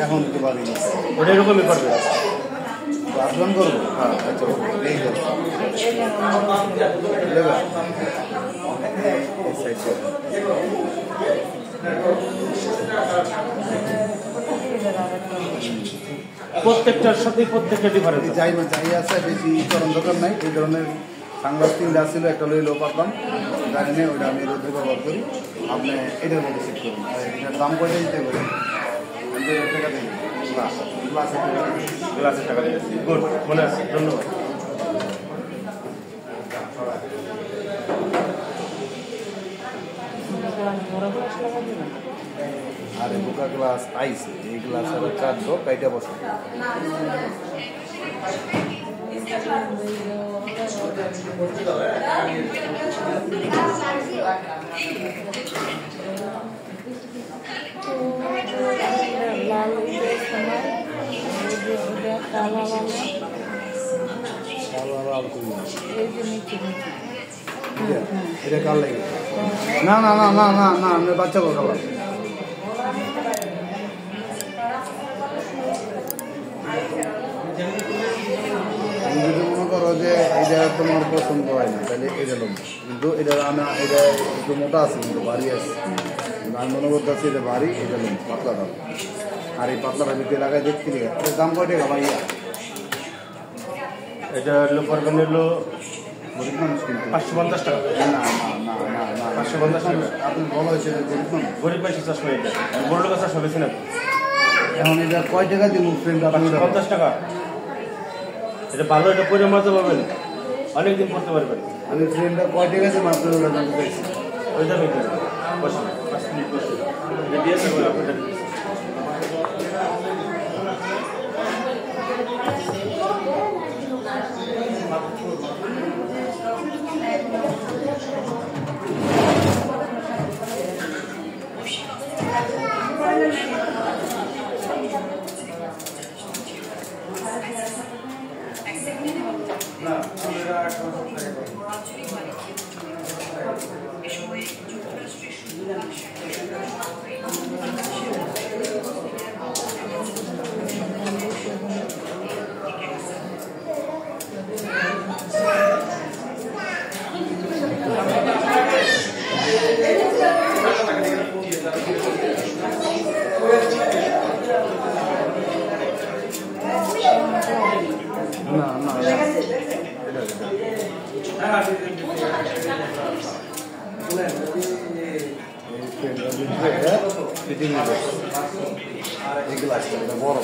এখন দিতে পারি না, ওটা এরকমই করবে। আসলাম করবো। হ্যাঁ আচ্ছা এই প্রত্যেকটার সাথে প্রত্যেকটা ডিফারেন্স যাই আছে, বেশি করণ দরকার নাই। এই ধরনের সানগ্লাস তিনটা ছিল, একটা লইলেও পারতাম, জানি না ওইটা আমি রোদ্রে ব্যবহার করি। আপনি এটার মধ্যে সেট করুন। আর এটার দাম কয়টা দিতে পারি? 2,000 টাকা দিন। গ্লাসের টাকা দিয়ে গুড, মনে আছে, ধন্যবাদ। আর বোকা গ্লাস আইছে, এই গ্লাস আর কাটবো, কাইটা বসে এটা কাল লাগে না না না না না না আমি বাচ্চা বলতে তুমি যদি মনে করো যে এটা তোমার পছন্দ হয় না, তাহলে এটা লোক, কিন্তু এটা এটা একটু মোটা আছে, কিন্তু ভারী আছে। আমি মনে করতেছি এটা ভারী, এটা লোক পাতলা দাম। আর এই পাতলাটা ভিতরে লাগাই দেখতে এটার দাম কয় টাকা ভাইয়া? এটা হলো পড়বেন হলো গরিব মানুষ, কিন্তু 550 টাকা। না না না না না 550 টাকা। আপনি বলা হয়েছে যে গরিব মানুষ, গরিব পাইছি চাষ করে, এটা বড় লোক চাষ হয়েছে না। এখন এটা কয় টাকা দিব ফ্রেন্ড? 550 টাকা। এটা ভালো, এটা পরে মজা পাবেন, অনেকদিন পড়তে পারবেন। আমি ফ্রেন্ডটা কয় টাকা দিব আপনার জানতে চাইছি। ওইটা বেশি বসুন, 5 মিনিট বসুন, এটা দিয়েছে আপনাদের। বড়